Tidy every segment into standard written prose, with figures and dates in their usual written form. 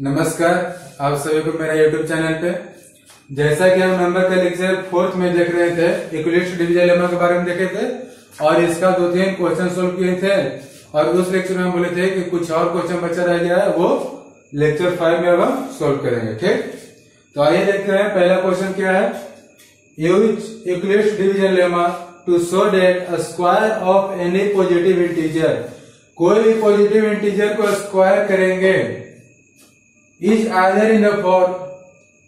नमस्कार, आप सभी को मेरा YouTube चैनल पे। जैसा कि हम नंबर का लेक्चर 4th में देख रहे थे, इक्विलिब्रियम डिवीजन लेमा के बारे में देखे थे और इसका 2-3 क्वेश्चन सोल्व किए थे। और उस लेक्चर में हम बोले थे कि कुछ और क्वेश्चन बचा रह गया है, वो लेक्चर 5 में अब हम सोल्व करेंगे। ठीक, तो आइए देखते हैं पहला क्वेश्चन क्या है। Use equilibrium division lemma to show that a square of any positive integer, कोई भी पॉजिटिव इंटीजर को स्क्वायर करेंगे is either in the form,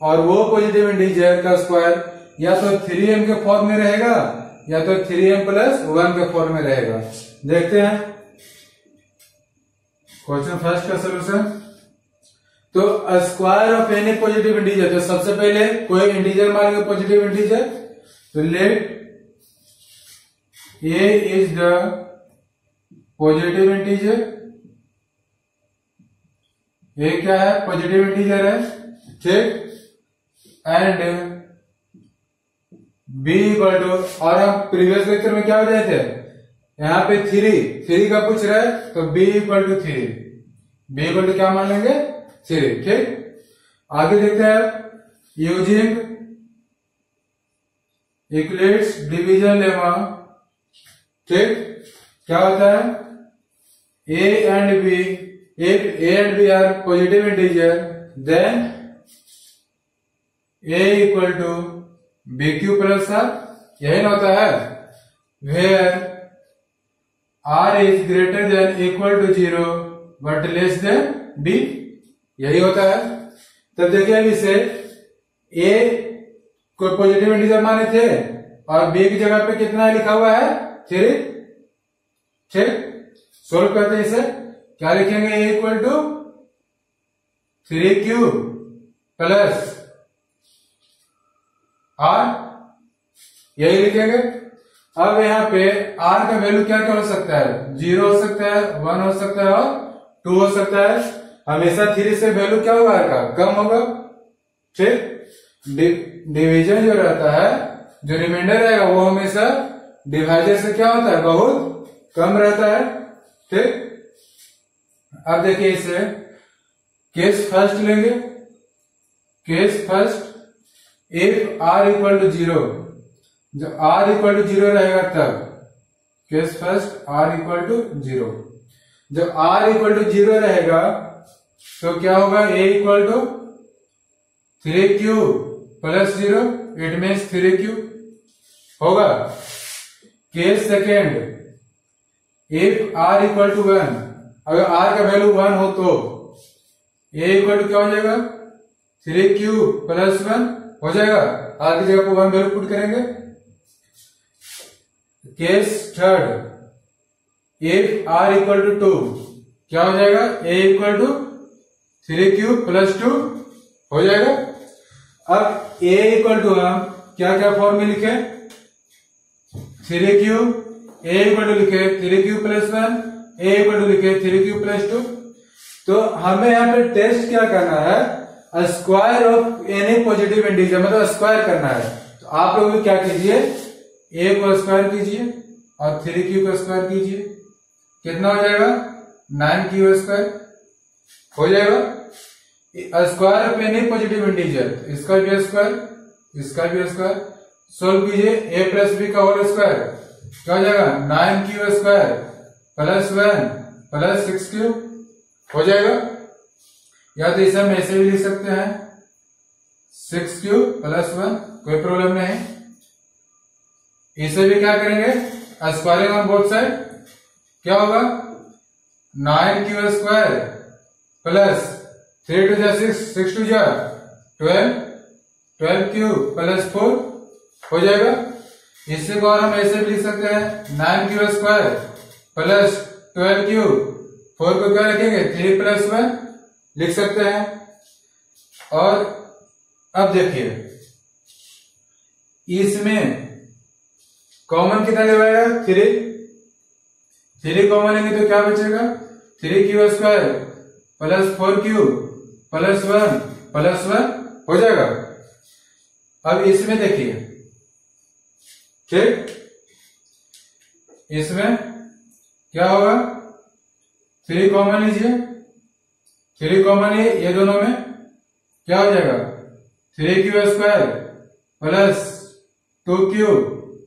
और वो पॉजिटिव इंटीजर का स्क्वायर या तो 3m के फॉर्म में रहेगा या तो 3m + 1 के फॉर्म में रहेगा। देखते हैं क्वेश्चन फर्स्ट का सोल्यूशन। तो square of any positive integer, तो सबसे पहले कोई इंटीजर मान लो पॉजिटिव इंटीजर, तो let a is the positive integer. ये क्या है? पॉजिटिव इंटीजर है। ठीक, एंड b इक्वल टू, और हम प्रीवियस लेक्चर में क्या हो रहे थे, यहाँ पे 3 का पूछ रहा है, तो b equal to 3, b equal to क्या मान लेंगे? 3। ठीक, आगे देखते हैं यूजिंग इक्विलिब्रियम डिवीजन लेमा। ठीक, क्या होता है? a and b, if a and b are positive integer, then a equal to bq plus r, यही ना होता है, where r is greater than equal to 0 but less than b, यही होता है। तब देखिए अब इसे a को पॉजिटिव इंटीजर माने थे और b की जगह पे कितना लिखा हुआ है? 3। ठीक, सोल्व करते हैं इसे। क्या लिखेंगे? a equal to 3q plus r, यही लिखेंगे। अब यहाँ पे r का वैल्यू क्या क्या हो सकता है? 0 हो सकता है, 1 हो सकता है और 2 हो सकता है। हमेशा 3 से वैल्यू क्या होगा? r का कम होगा। ठीक, डिवीजन जो रहता है, जो रिमाइंडर रहेगा वो हमेशा डिवाइजर से क्या होता है? बहुत कम रहता है। ठीक, अब देखिए इसे केस फर्स्ट लेंगे। Case first, if r equal to 0, जब r इक्वल टू 0 रहेगा तब, case first r equal to 0, जब r इक्वल टू 0 रहेगा तो क्या होगा? a equal to 3q plus 0, it means 3q होगा। Case second, if r equal to 1, अगर r का वैल्यू 1 हो तो a इक्वल टू क्या हो जाएगा? 3q प्लस 1 हो जाएगा। r की जगह पर 1 वैल्यू पुट करेंगे। Case third, if r equal to 2, क्या हो जाएगा? a equal to 3q plus 2 हो जाएगा। अब a इक्वल टू हम क्या क्या फॉर्म में लिखे? 3q, a इक्वल टू लिखे 3q plus 1, a equal to लिखे 3q प्लस 2। तो हमें यहाँ पे टेस्ट क्या करना है? Square of any positive integer, मतलब स्क्वायर करना है। तो आप लोग भी क्या कीजिए, a को स्क्वायर कीजिए और 3q को स्क्वायर कीजिए। कितना हो जाएगा? 9q स्क्वायर हो जाएगा। Square of any positive integer, इसका भी स्क्वायर, इसका भी स्क्वायर। सोल्व कीजिए, a प्लस b का होल स्क्वायर क्या हो जाएगा? 9q square plus 1 plus 6q हो जाएगा। या तो इसे हम ऐसे भी लिख सकते हैं, 6q प्लस 1, कोई प्रॉब्लम नहीं। इसे भी क्या करेंगे? स्क्वायरिंग ऑन बोथ साइड, क्या होगा? 9q square plus 3 two 6, 6 two 12, 12q plus 4 हो जाएगा। इसी को और हम ऐसे भी लिख सकते हैं, 9q स्क्वायर प्लस 12q, 4 को क्या लिखेंगे? 3 प्लस 1 लिख सकते हैं। और अब देखिए इसमें कॉमन कितना लेगा? 3 कॉमन लेंगे तो क्या बचेगा? 3q square plus 4q plus 1 हो जाएगा। अब इसमें देखिए, ठीक, इसमें क्या होगा? 3 कॉमन लीजिए, 3 कॉमन है ये दोनों में, क्या हो जाएगा 3q² प्लस 2q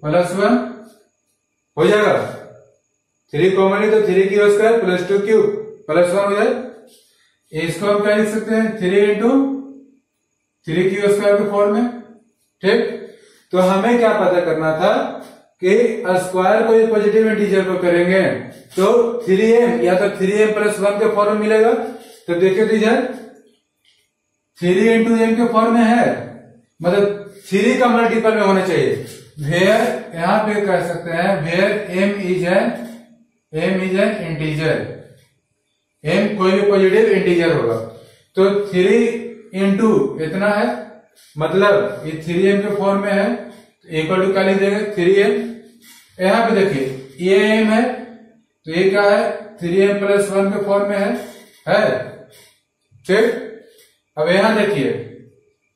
प्लस 1 हो जाएगा। 3 कॉमन है तो 3q² प्लस 2q प्लस 1 हो जाए। इसको हम क्या लिख सकते हैं 3 इंटू 3q² के फॉर्म में। ठीक, तो हमें क्या पता करना था कि स्क्वायर कोई पॉजिटिव इंटीजर को करेंगे तो 3m या तो 3m प्लस 1 के फॉर्म में मिलेगा। तो देखिए तो इधर 3 इंटू m के फॉर्म में है, मतलब 3 का मल्टीपल में होना चाहिए। वेयर यहां पे कह सकते हैं where m is an integer, m कोई भी पॉजिटिव इंटीजर होगा। तो 3 इंटू इतना है, मतलब ये 3m के फॉर्म में है, इक्वल टू क्या लिख देगा 3m। यहां पे देखिए ये m है तो ये क्या है 3m प्लस 1 के फॉर्म में है। ठीक, अब यहां देखिए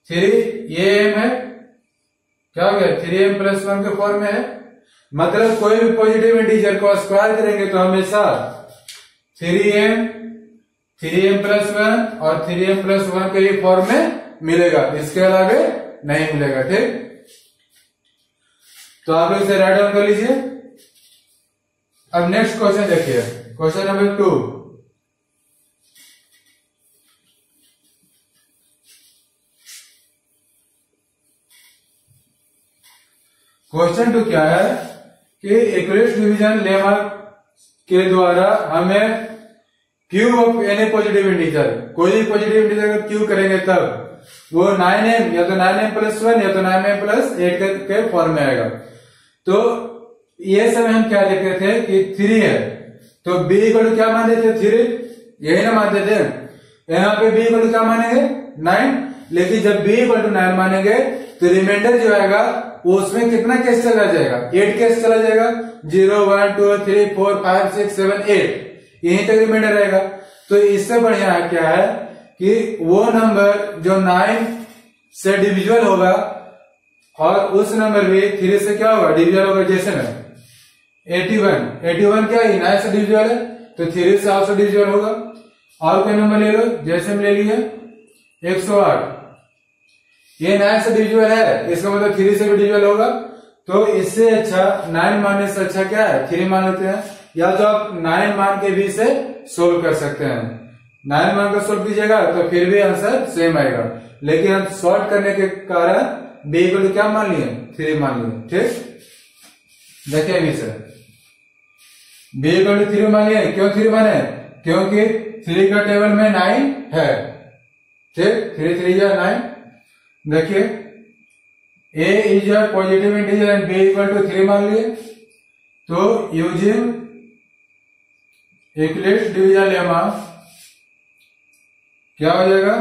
3 ये m है, क्या हो गया 3m प्लस 1 के फॉर्म में है, मतलब कोई भी पॉजिटिव इंटीजर को स्क्वायर करेंगे तो हमेशा 3m प्लस 1 और 3m प्लस 1 के ही फॉर्म में मिलेगा, इसके अलावा नहीं मिलेगा। ठीक, तो आप इसे राइट डाउन कर लीजिए। अब नेक्स्ट क्वेश्चन देखिए, क्वेश्चन नंबर 2। क्वेश्चन 2 क्या है कि इक्विलिब्रियम डिवीजन लेमा के द्वारा हमें cube of any positive integer, कोई भी पॉजिटिव इंटीजर का क्यूब करेंगे तब वो 9m या तो 9m प्लस 1 या तो 9m प्लस 8 के फॉर्म में आएगा। तो ये समय हम क्या लिख रहे थे कि 3 है तो b इक्वल टू क्या मान देते 3, यही ना मान देते हैं। यहाँ पे b इक्वल टू क्या मानेंगे 9, लेकिन जब b इक्वल टू 9 मानेंगे तो रिमाइंडर जो आएगा वो उसमें कितना केस चला जाएगा 8 केस चला जाएगा। 0 1 2 3 4 5 6 7 8 यहीं तक रिमाइंडर रहेगा। तो इससे बढ़िया है क्या है कि वो नंबर जो 9 से डिविजिबल होगा और उस नंबर भी 3 से क्या होगा डिविजिबल होगा। जैसे में 81 क्या है 9 से डिविजिबल है तो 3 से also डिविजिबल होगा। और कोई नंबर ले लो, जैसे में ले लिए 108, ये 9 से डिविजिबल है, इसका मतलब 3 से भी डिविजिबल होगा। तो इससे अच्छा 9 मानने से अच्छा क्या है 3 मान लेते हैं, या तो आप 9 मान के भी से सोल्व कर सकते हैं। 9 मान कर सोल्व कीजिएगा तो फिर भी आंसर सेम आएगा, लेकिन हम सॉर्ट करने के कारण b इक्वल टू क्या मान लिए 3 मान लिए। ठीक, देखिए अभी से b इक्वल टू 3 मान लिए। क्यों 3 माने, क्योंकि 3 का टेबल में 9 है। ठीक, 3 3 जा 9। देखिए a is a positive integer and b equal to 3 मान लिए। तो यूजिंग इक्विलिब्रियम डिवीजन लेमा क्या हो जाएगा,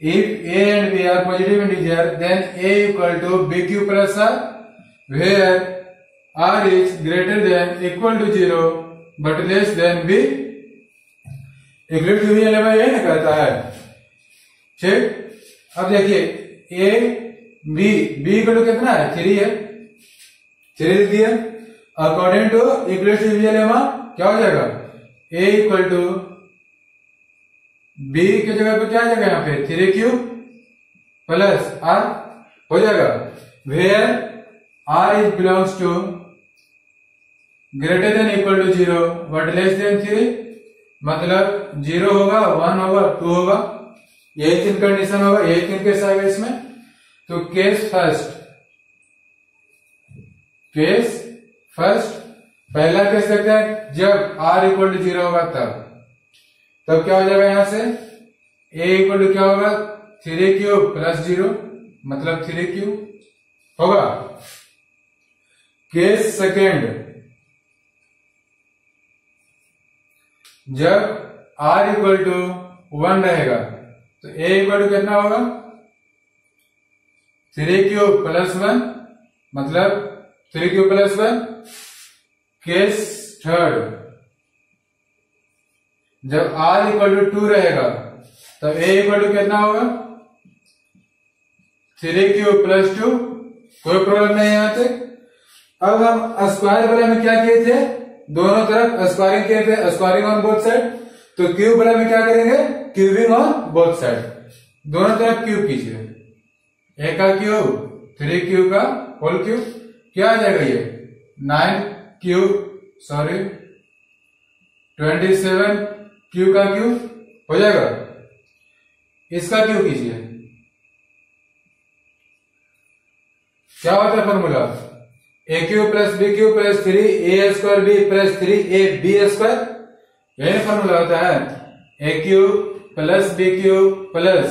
if a and b are positive integer then a equal to bq plus r, where r is greater than equal to 0 but less than b। Equilibrium division lemma ये ना कहता है। ठीक, अब देखिए a b इक्वल टू कितना है 3 है, 3 लिख दिया। According to equilibrium division lemma क्या हो जाएगा a इक्वल टू b की जगह पे क्या आ जाएगा यहाँ पे 3q प्लस r हो जाएगा। Where r is belongs to greater than equal to 0 but less than 3, मतलब 0 होगा 1 होगा 2 होगा, यही 3 कंडीशन होगा, यही 3 केस आएगा इसमें। तो केस फर्स्ट पहला केस देखते हैं, जब r इक्वल टू 0 होगा तब क्या हो जाएगा यहां से a इक्वल टू क्या होगा 3q प्लस 0, मतलब 3q होगा। केस सेकेंड, जब r इक्वल टू 1 रहेगा तो a इक्वल टू कितना होगा 3q प्लस 1, मतलब 3q प्लस 1। केस थर्ड, जब r इक्वल टू 2 रहेगा तब a इक्वल टू कितना होगा 3q प्लस 2, कोई प्रॉब्लम नहीं यहाँ तक। अब हम स्क्वायर वाले में क्या किए थे, दोनों तरफ स्क्वायरिंग किए थे, स्क्वायरिंग ऑन बोथ साइड। तो क्यूब वाला में क्या करेंगे, क्यूबिंग ऑन बोथ साइड, दोनों तरफ क्यूब कीजिए। ए का क्यूब 3 क्यूब का होल क्यूब, क्या आ जाएगा ये 9 क्यूब 27 क्यूब का क्यूब हो जाएगा। इसका क्यूब कीजिए, क्या होता है formula, A cube plus B cube plus 3 a² b plus 3ab², यही फॉर्मूला होता है। A cube plus B cube plus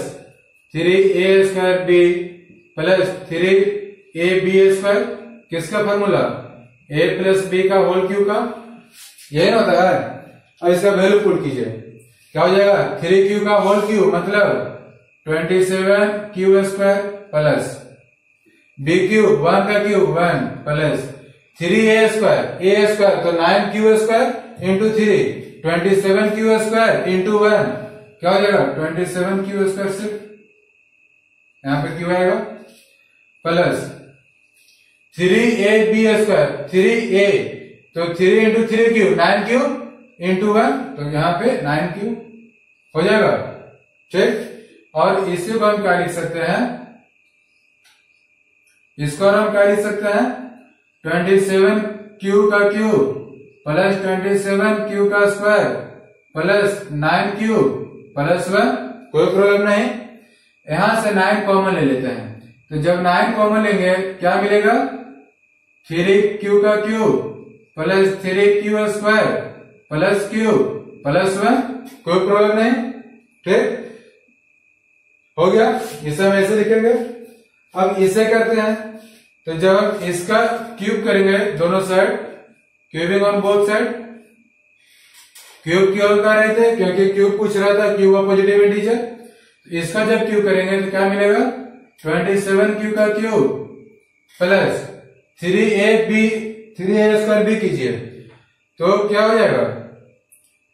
3a² b plus 3ab², किसका फॉर्मूला, a प्लस b का होल क्यूब का, यही ना होता है। और इसका वैल्यू पुट कीजिए, क्या हो जाएगा 3 क्यूब का होल क्यूब मतलब 27 क्यूब² प्लस b क्यूब 1 का क्यूब 1 प्लस 3a² तो 9 क्यूब² इंटू 3 27 क्यूब² इंटू 1, क्या हो जाएगा 27 क्यूब² से यहाँ पे क्यों आएगा प्लस 3ab² 3a तो 3 इंटू 3 क्यूब 9 क्यूब इंटू 1, तो यहाँ पे 9 क्यूब हो जाएगा, ठीक। और इसी को हम क्या लिख सकते हैं, इसको हम क्या लिख सकते हैं 27 क्यूब का क्यूब प्लस 27 क्यूब का स्क्वायर प्लस 9 क्यूब प्लस 1, कोई प्रॉब्लम नहीं। यहां से 9 कॉमन ले लेते हैं, तो जब 9 कॉमन लेंगे क्या मिलेगा 3 क्यूब का cube plus 3 cube plus cube plus 1, कोई प्रॉब्लम नहीं, ठीक हो गया। इसे हम ऐसे लिखेंगे। अब इसे करते हैं, तो जब हम इसका क्यूब करेंगे दोनों side, cubing on both side, cube क्यों कर रहे थे, क्योंकि क्यूब पूछ रहा था, क्यूब का पॉजिटिव इंटीजर। इसका जब क्यूब करेंगे तो क्या मिलेगा 27 क्यूब का क्यूब प्लस 3a² b कीजिए, तो क्या हो जाएगा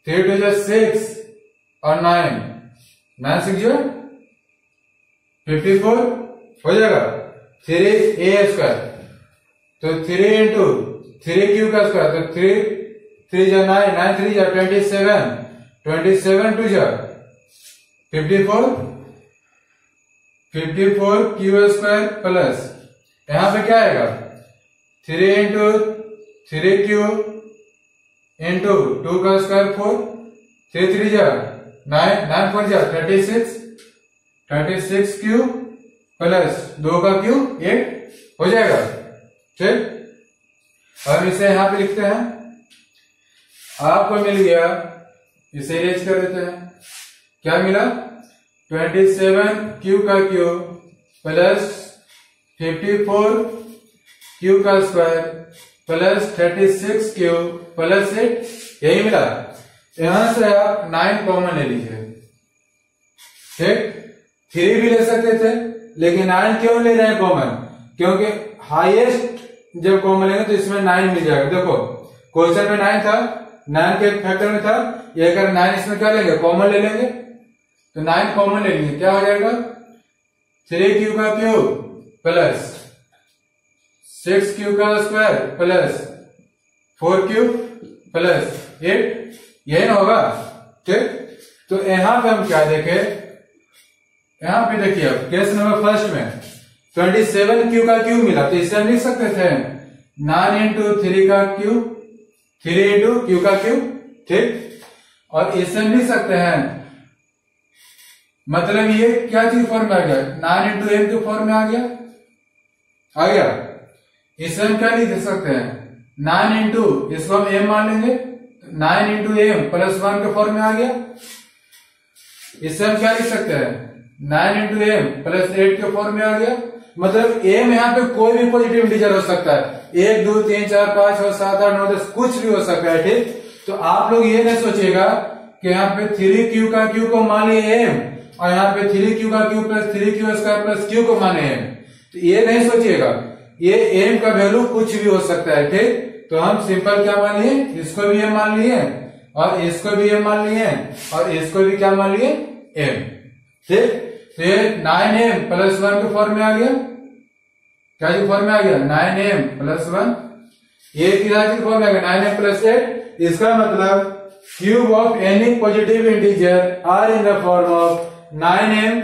3 2 6 और 9 6 54 हो जाएगा 3a², तो 3 इंटू 3 क्यूब का स्क्वायर, तो 3 9 9 3 27 27 2 54 क्यूब² प्लस यहां पे क्या आएगा 3 इंटू 3 क्यूब इंटू 2 का स्क्वायर 4 3 3 9 9 4 36 क्यूब प्लस 2 का क्यूब 8 हो जाएगा, ठीक। और इसे यहां पे लिखते हैं, आपको मिल गया, इसे इरेज कर देते हैं, क्या मिला 27 क्यूब का क्यूब प्लस 54 क्यूब का स्क्वायर प्लस 36 क्यूब प्लस 8, यही मिला। यहां से आप 9 कॉमन ले लीजिए, ठीक। 3 भी ले सकते थे, लेकिन 9 क्यों ले रहे हैं कॉमन, क्योंकि हाईएस्ट जब कॉमन लेंगे तो इसमें 9 मिल जाएगा। देखो क्वेश्चन में 9 था, 9 के फैक्टर में था, ये अगर 9 इसमें क्या लेंगे कॉमन ले लेंगे, तो 9 कॉमन ले लेंगे, क्या हो जाएगा 3 क्यूब का क्यूब प्लस 6 क्यूब का स्क्वायर प्लस 4 क्यूब प्लस 8, यही ना होगा, ठीक। तो यहां पे हम क्या देखे, यहां पे देखिए अब केस नंबर फर्स्ट में 27 क्यूब का क्यूब मिला, तो इसे हम लिख सकते थे 9 इंटू 3 का क्यूब 3 इंटू क्यूब का क्यूब, ठीक। और इसे हम लिख सकते हैं, मतलब ये क्या चीज फॉर्म में आ गया 9 इंटू एम के फॉर्म में आ गया। इसे हम क्या लिख सकते हैं 9 इंटू, इसको हम एम मान लेंगे, 9 इंटू एम प्लस 1 के फॉर्म में आ गया। इससे हम क्या लिख सकते हैं 9 इंटू एम प्लस 8 के फॉर्म में आ गया। मतलब एम यहाँ पे कोई भी पॉजिटिव इंटीजर हो सकता है, 1 2 3 4 5 6 7 8 9 10 कुछ भी हो सकता है, ठीक। तो आप लोग ये नहीं सोचिएगा कि यहाँ पे 3 क्यू का क्यू को मान लिए एम, और यहाँ पे 3 क्यू का Q plus 3 Q square plus Q को माने एम, तो ये नहीं सोचिएगा, ये एम का वैल्यू कुछ भी हो सकता है, ठीक। तो हम सिंपल क्या मान लिए, इसको भी एम मान लिए और इसको भी एम मान लिए और इसको भी क्या मान लिए एम, ठीक। तो ये 9m प्लस 1 के फॉर्म में आ गया, क्या जी फॉर्म में आ गया 9m प्लस 1, ये किधर की फॉर्म में आ गया 9m प्लस 8। इसका मतलब cube of any positive integer are in the form of 9m,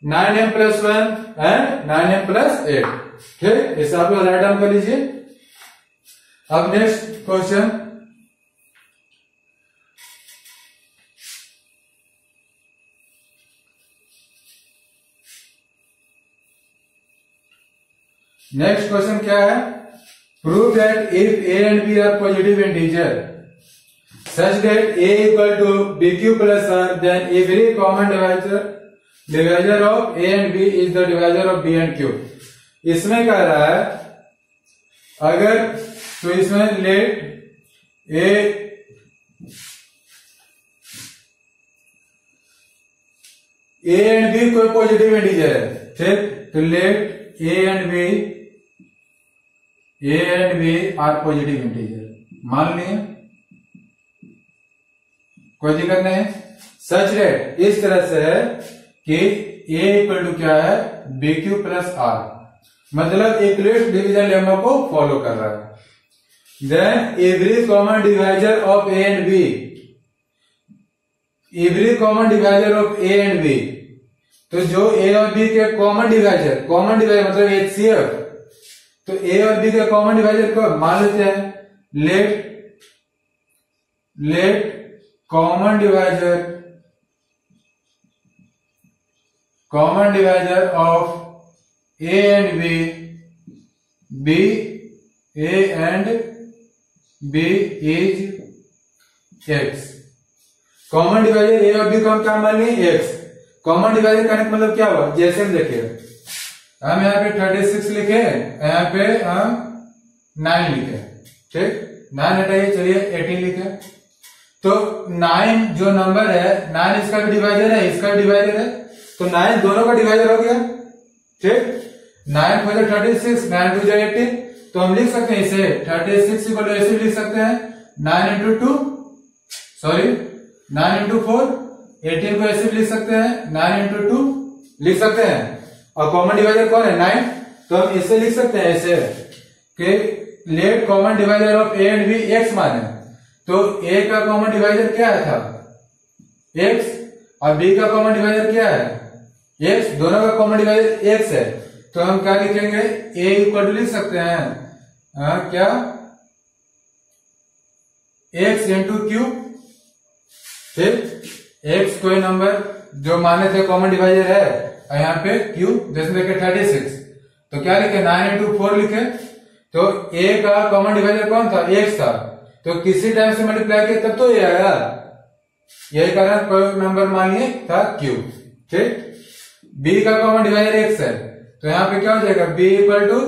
9m plus 1 and 9m plus 8. ठीक, इसे आप लोग राइट डाउन कर लीजिए। अब नेक्स्ट क्वेश्चन, नेक्स्ट क्वेश्चन क्या है? Prove that if a and b are positive integer such that a equal to bq plus r, then every common divisor of a and b is the divisor of b and q. इसमें कह रहा है अगर तो इसमें let a and b कोई positive integer है, ठीक, तो let a and b are positive integer मान लिए, कोई दिक्कत नहीं। सच डेट इस तरह से है कि a इक्वल टू क्या है? बी क्यू प्लस आर, मतलब इक्वलेट डिवीजन लेमा को फॉलो कर रहा है। Then every common divisor of a and b, every common divisor of a and b, तो जो ए और बी के कॉमन डिवाइजर मतलब एचसीएफ, तो ए और बी के कॉमन डिवाइजर को मान लेते हैं late common divisor of A and B is X। Common divisor A और B को हम क्या मान लिए? X। कॉमन डिवाइजर का मतलब क्या हुआ? जैसे हम देखिए, हम यहाँ पे 36 लिखे, यहाँ पे हम 9 लिखे, ठीक, 9 हटाइए, चलिए 18 लिखे। तो 9 जो नंबर है, 9 इसका भी डिवाइजर है, इसका भी डिवाइजर है, तो 9 दोनों का डिवाइजर हो गया, ठीक। 9 4 36, 9 2 18, तो हम लिख सकते हैं इसे 36 इक्वल टू ऐसे लिख सकते हैं 9 इंटू 4, 18 को ऐसे लिख सकते हैं 9 इंटू 2 लिख सकते हैं, और कॉमन डिवाइजर कौन है? 9, तो हम इसे लिख सकते हैं ऐसे कि let common divisor of a and b x माने, तो ए का कॉमन डिवाइजर क्या था? एक्स, और बी का कॉमन डिवाइजर क्या है? एक्स, दोनों का कॉमन डिवाइजर एक्स है, तो हम क्या लिखेंगे? ए इक्वल टू लिख सकते हैं क्या? एक्स इंटू क्यू, ठीक, एक्स कोई नंबर जो माने थे कॉमन डिवाइजर है, और यहाँ पे क्यू जैसे देखे 36, तो क्या लिखे? 9 इंटू 4 लिखे, तो ए का कॉमन डिवाइजर कौन था? एक्स था, तो किसी टाइम से मल्टीप्लाई किया तब तो ये आया, यही कारण कोई नंबर मानिए था क्यू, ठीक। बी का कॉमन डिवाइजर एक्स है, तो यहाँ पे क्या हो जाएगा? B equal to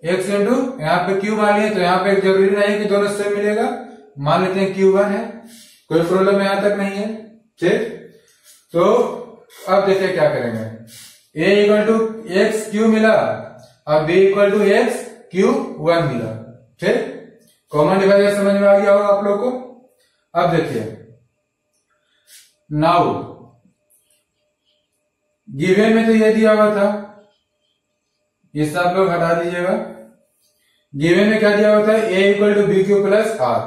x into, यहाँ पे क्यू मान लिए, तो यहाँ पे जरूरी नहीं कि दोनों सेम मिलेगा, मान लेते हैं Q1 है, कोई प्रॉब्लम यहां तक नहीं है, ठीक। तो अब देखिए क्या करेंगे, a equal to x q मिला, अब b equal to x q 1 मिला, ठीक। कॉमन डिवाइजर समझ में आ गया होगा आप लोग को। अब देखिए, नाउ गिवन में तो ये दिया हुआ था, इससे आप लोग हटा दीजिएगा। गिवन में क्या दिया हुआ था? a equal to b q plus r,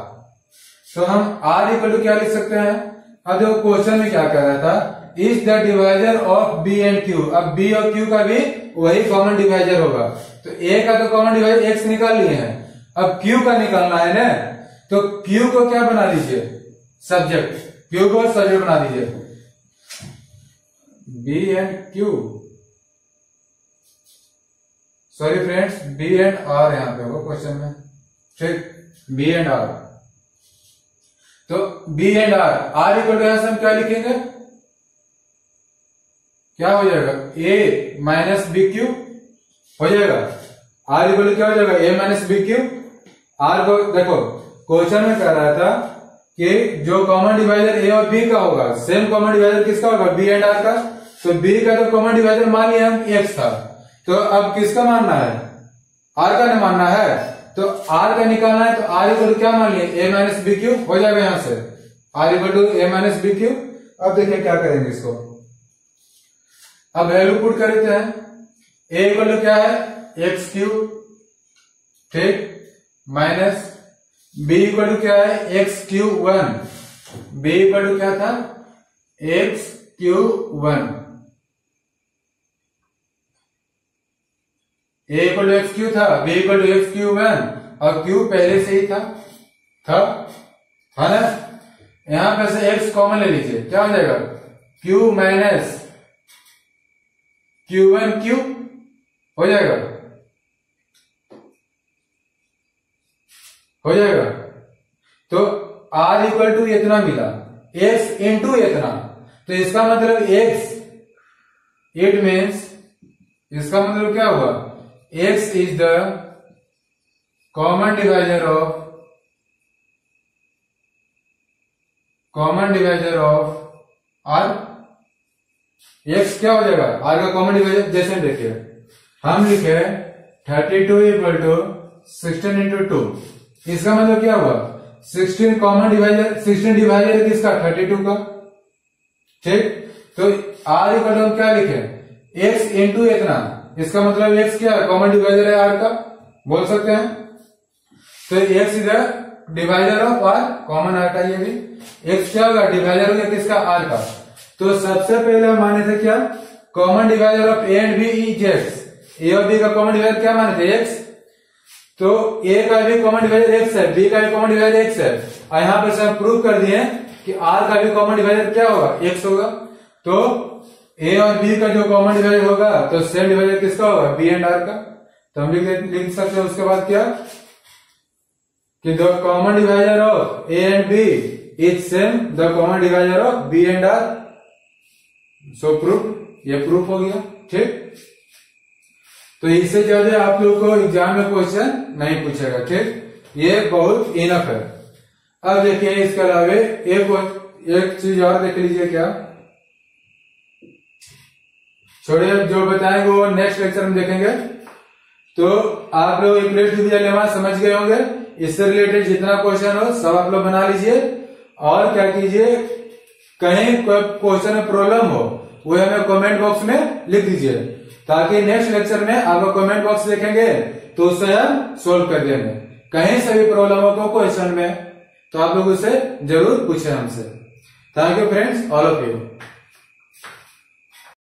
तो हम r इक्वल टू क्या लिख सकते हैं? अब देखो क्वेश्चन में क्या कर रहा था, is the divisor of b एंड q, अब b और q का भी वही कॉमन डिवाइजर होगा, तो a का तो कॉमन डिवाइजर x निकाल लिए हैं, अब q का निकालना है ना, तो q को क्या बना दीजिए? सब्जेक्ट, q को सब्जेक्ट बना दीजिए, b एंड q, सॉरी फ्रेंड्स, b एंड r यहां पे होगा क्वेश्चन में, ठीक, b एंड r, तो b एंड r इक्वल टू हम क्या लिखेंगे? क्या हो जाएगा? a माइनस बी क्यू हो जाएगा, r इक्वल टू क्या हो जाएगा? a minus b q. r को देखो क्वेश्चन में कह रहा था कि जो कॉमन डिवाइजर a और b का होगा, सेम कॉमन डिवाइजर किसका होगा? b एंड r का, तो b का तो कॉमन डिवाइजर मान लिया हम x था, तो अब किसका मानना है? r का नहीं मानना है, तो r का निकालना है, तो r इक्वल टू क्या मान लिए? a माइनस बी क्यू हो जाएगा यहां से, r equal to a minus b q. अब देखिए क्या करेंगे इसको, अब वैल्यू पुट कर देते हैं, a इक्वल टू क्या है? एक्स क्यू, ठीक, माइनस b इक्वल टू क्या है? X q 1, b equal to क्या था, x3 a equal to x q था, b इक्वल टू x3 और q पहले से ही था है ना। यहां पे से x कॉमन ले लीजिए, क्या हो जाएगा, q माइनस q1 q हो जाएगा, तो r इक्वल टू इतना मिला, x इंटू इतना, तो इसका मतलब x, इट मीन्स इसका मतलब क्या हुआ, x is the common divisor of r। x क्या हो जाएगा, r का कॉमन डिवाइजर, जैसे देखिए हम लिखे 32 इक्वल टू 16 इंटू 2, इसका मतलब क्या हुआ, 16 कॉमन डिवाइजर, 16 डिवाइजर किसका, 32 का, ठीक। तो r इक्वल टू क्या लिखे, x इंटू इतना, इसका मतलब x क्या है, कॉमन डिवाइजर है r का, बोल सकते हैं। तो x is the divisor of r, common r का, ये भी x क्या होगा, डिवाइजर होगा किसका, r का। तो सबसे पहले हम माने थे क्या, common divisor of a and b is x, a और b का कॉमन डिवाइजर क्या माने थे, x। तो a का भी कॉमन डिवाइजर x है, b का भी कॉमन डिवाइजर x है, और यहां पर से हम प्रूव कर दिए कि r का भी कॉमन डिवाइजर क्या होगा, x होगा। तो a और b का जो कॉमन डिवाइजर होगा, तो सेम डिवाइजर किसका होगा, b एंड r का। तो हम लिख सकते हैं उसके बाद क्या, कि the common divisor of a and b is same the common divisor of b एंड r। सो प्रूफ, ये प्रूफ हो गया, ठीक। तो इससे ज्यादा आप लोगों को एग्जाम में क्वेश्चन नहीं पूछेगा, ठीक, ये बहुत इनफ है। अब देखिए इसके अलावा एक चीज और देख लीजिए, क्या छोड़िए, जो बताएंगे वो नेक्स्ट लेक्चर में देखेंगे। तो आप लोग यूक्लिड डिवीजन लेमा समझ गए होंगे, इससे रिलेटेड जितना क्वेश्चन हो सब आप लोग बना लीजिए, और क्या कीजिए, कहीं क्वेश्चन में प्रॉब्लम हो वो हमें कमेंट बॉक्स में लिख दीजिए, ताकि नेक्स्ट लेक्चर में आप कमेंट बॉक्स देखेंगे तो उससे हम सोल्व कर देंगे। कहीं से भी प्रॉब्लम हो तो क्वेश्चन में, तो आप लोग उससे जरूर पूछें हमसे। Thank you friends, all of you.